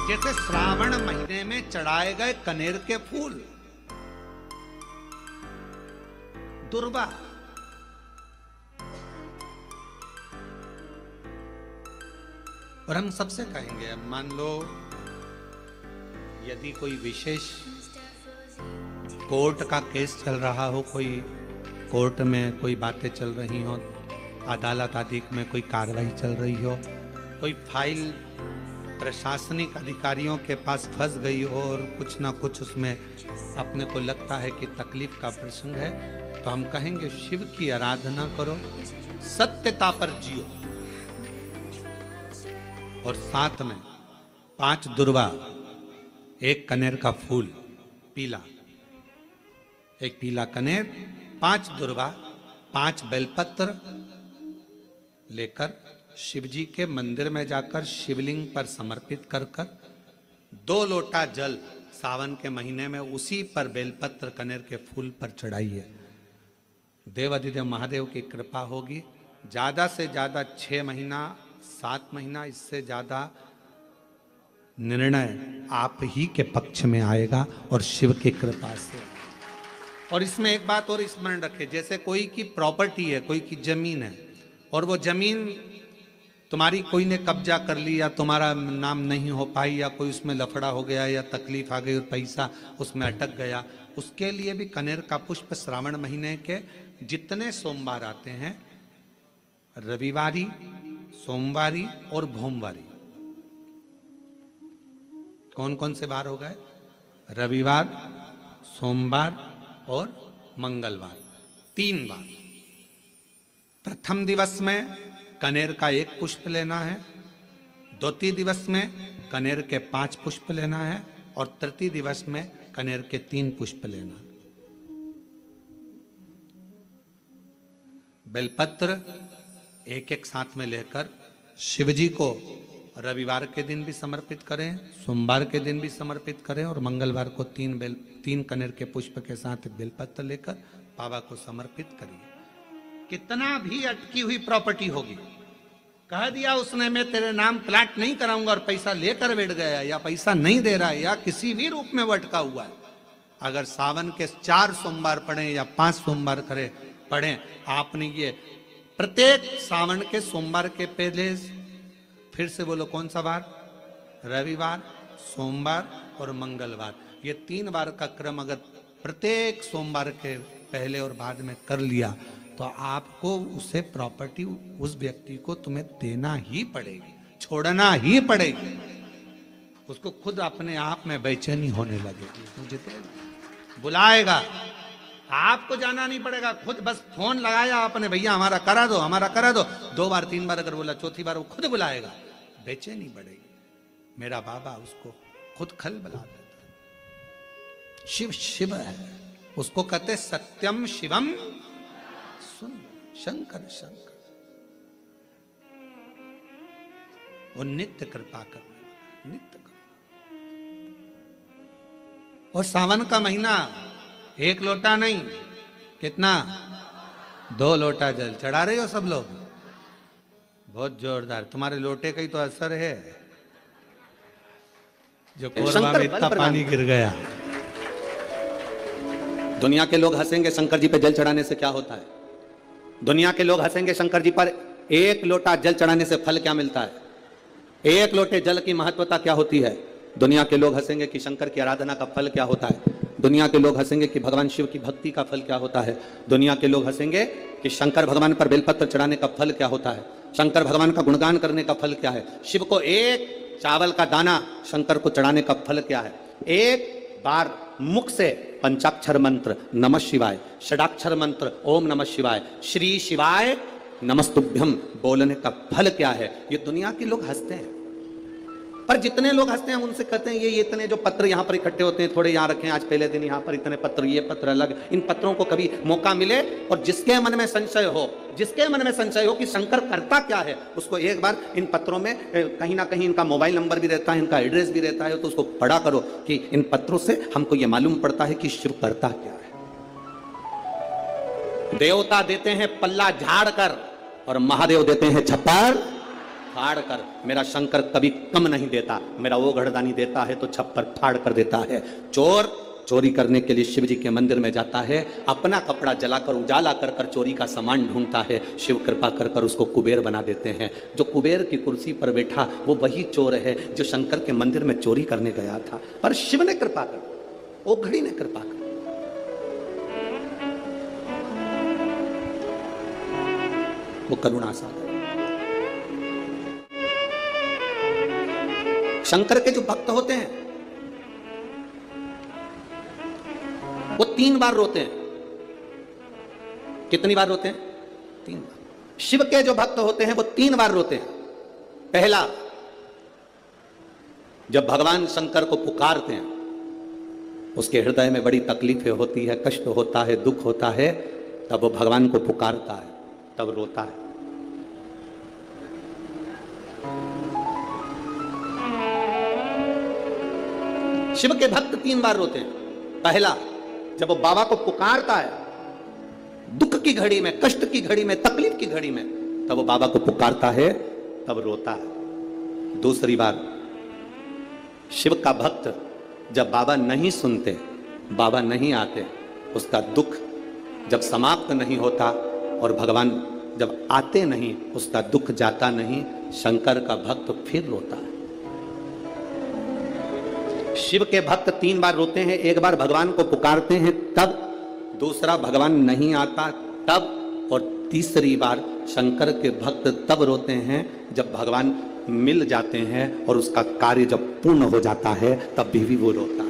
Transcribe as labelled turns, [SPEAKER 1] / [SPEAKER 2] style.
[SPEAKER 1] जैसे श्रावण महीने में चढ़ाए गए कनेर के फूल, दुर्वा, और हम सबसे कहेंगे, अब मान लो यदि कोई विशेष कोर्ट का केस चल रहा हो, कोई कोर्ट में कोई बातें चल रही हो, अदालत आदि में कोई कार्रवाई चल रही हो, कोई फाइल प्रशासनिक अधिकारियों के पास फंस गई हो और कुछ ना कुछ उसमें अपने को लगता है कि तकलीफ का प्रसंग है, तो हम कहेंगे शिव की आराधना करो, सत्यता पर जियो, और साथ में 5 दुर्वा, 1 कनेर का फूल पीला, 1 पीला कनेर, 5 दुर्वा, 5 बेलपत्र लेकर शिवजी के मंदिर में जाकर शिवलिंग पर समर्पित कर 2 लोटा जल सावन के महीने में उसी पर बेलपत्र कनेर के फूल पर चढ़ाइए। देवाधिदेव महादेव की कृपा होगी। ज्यादा से ज्यादा 6 महीना 7 महीना, इससे ज्यादा निर्णय आप ही के पक्ष में आएगा और शिव की कृपा से। और इसमें एक बात और स्मरण रखें, जैसे कोई की प्रॉपर्टी है, कोई की जमीन है, और वो जमीन तुम्हारी कोई ने कब्जा कर ली या तुम्हारा नाम नहीं हो पाई या कोई उसमें लफड़ा हो गया या तकलीफ आ गई और पैसा उसमें अटक गया, उसके लिए भी कनेर का पुष्प श्रावण महीने के जितने सोमवार आते हैं, रविवारी, सोमवारी और भोमवारी, कौन कौन से बार हो गए? रविवार, सोमवार और मंगलवार, 3 बार। प्रथम दिवस में कनेर का 1 पुष्प लेना है, द्वितीय दिवस में कनेर के 5 पुष्प लेना है, और तृतीय दिवस में कनेर के 3 पुष्प लेना। बेलपत्र 1-1 साथ में लेकर शिवजी को रविवार के दिन भी समर्पित करें, सोमवार के दिन भी समर्पित करें, और मंगलवार को 3 कनेर के पुष्प के साथ बेलपत्र लेकर बाबा को समर्पित करिए। कितना भी अटकी हुई प्रॉपर्टी होगी, कह दिया उसने मैं तेरे नाम प्लाट नहीं कराऊंगा और पैसा लेकर बैठ गया, या पैसा नहीं दे रहा है, या किसी भी रूप में वो अटका हुआ है, अगर सावन के 4 सोमवार पढ़े या 5 सोमवार पढ़े, आपने ये प्रत्येक सावन के सोमवार के पहले, फिर से बोलो कौन सा बार? रविवार, सोमवार और मंगलवार, ये 3 बार का क्रम अगर प्रत्येक सोमवार के पहले और बाद में कर लिया, तो आपको उसे प्रॉपर्टी उस व्यक्ति को तुम्हें देना ही पड़ेगी, छोड़ना ही पड़ेगी। उसको खुद अपने आप में बेचैनी होने लगेगी, मुझे बुलाएगा, आपको जाना नहीं पड़ेगा, खुद बस फोन लगाया आपने, भैया हमारा करा दो, हमारा करा दो, 2 बार 3 बार अगर बोला, चौथी बार वो खुद बुलाएगा, बेचैनी बढ़ेगी। मेरा बाबा उसको खुद खल बुला देता। शिव शिव है, उसको कहते सत्यम शिवम सुन, शंकर शंकर, वो नित्य कृपा करने वाला, नित्य कृपा। और सावन का महीना 1 लोटा नहीं, कितना? 2 लोटा जल चढ़ा रहे हो सब लोग, बहुत जोरदार। तुम्हारे लोटे का ही तो असर है, जो कोरबा में इतना पानी गिर गया।
[SPEAKER 2] दुनिया के लोग हंसेंगे शंकर जी पे जल चढ़ाने से क्या होता है? दुनिया के लोग हंसेंगे शंकर जी पर 1 लोटा जल चढ़ाने से फल क्या मिलता है? 1 लोटे जल की महत्वता क्या होती है? दुनिया के लोग हंसेंगे कि शंकर की आराधना का फल क्या होता है। दुनिया के लोग हंसेंगे कि भगवान शिव की भक्ति का फल क्या होता है। दुनिया के लोग हंसेंगे कि शंकर भगवान पर बेलपत्र चढ़ाने का फल क्या होता है। शंकर भगवान का गुणगान करने का फल क्या है। शिव को 1 चावल का दाना शंकर को चढ़ाने का फल क्या है। 1 बार मुख से पंचाक्षर मंत्र नमः शिवाय, षडाक्षर मंत्र ओम नमः शिवाय, श्री शिवाय नमस्तुभ्यम बोलने का फल क्या है। ये दुनिया के लोग हंसते हैं, पर जितने लोग हंसते हैं उनसे कहते हैं ये इतने जो पत्र यहाँ पर इकट्ठे होते हैं, थोड़े यहाँ रखें, आज पहले दिन यहाँ पर इतने पत्र, ये पत्र अलग। इन पत्रों को कभी मौका मिले और जिसके मन में संशय हो, जिसके मन में संशय हो कि शंकर करता क्या है, उसको एक बार इन पत्रों में कहीं ना कहीं इनका मोबाइल नंबर भी रहता है, इनका एड्रेस भी रहता है, तो उसको पढ़ा करो कि इन पत्रों से हमको ये मालूम पड़ता है कि शिव करता क्या है। देवता देते हैं पल्ला झाड़ कर और महादेव देते हैं छप्पर फाड़ कर, मेरा शंकर कभी कम नहीं देता, मेरा वो घड़दानी देता है तो छप्पर फाड़ कर देता है। चोर चोरी करने के लिए शिव जी के मंदिर में जाता है, अपना कपड़ा जलाकर उजाला कर कर चोरी का सामान ढूंढता है, शिव कृपा कर कर उसको कुबेर बना देते हैं। जो कुबेर की कुर्सी पर बैठा वो वही चोर है जो शंकर के मंदिर में चोरी करने गया था, पर शिव ने कृपा कर, वो घड़ी ने कृपा कर। वो करुणा सागर। शंकर के जो भक्त होते हैं वो 3 बार रोते हैं। कितनी बार रोते हैं? 3 बार। शिव के जो भक्त होते हैं वो 3 बार रोते हैं। पहला, जब भगवान शंकर को पुकारते हैं, उसके हृदय में बड़ी तकलीफें होती है, कष्ट होता है, दुख होता है, तब वो भगवान को पुकारता है, तब रोता है। शिव के भक्त 3 बार रोते हैं। पहला, जब वो बाबा को पुकारता है दुख की घड़ी में, कष्ट की घड़ी में, तकलीफ की घड़ी में, तब वो बाबा को पुकारता है, तब रोता है। दूसरी बार, शिव का भक्त जब बाबा नहीं सुनते, बाबा नहीं आते, उसका दुख जब समाप्त नहीं होता और भगवान जब आते नहीं, उसका दुख जाता नहीं, शंकर का भक्त फिर रोता है। शिव के भक्त 3 बार रोते हैं, एक बार भगवान को पुकारते हैं तब, दूसरा भगवान नहीं आता तब, और तीसरी बार शंकर के भक्त तब रोते हैं जब भगवान मिल जाते हैं और उसका कार्य जब पूर्ण हो जाता है, तब भी वो रोता है।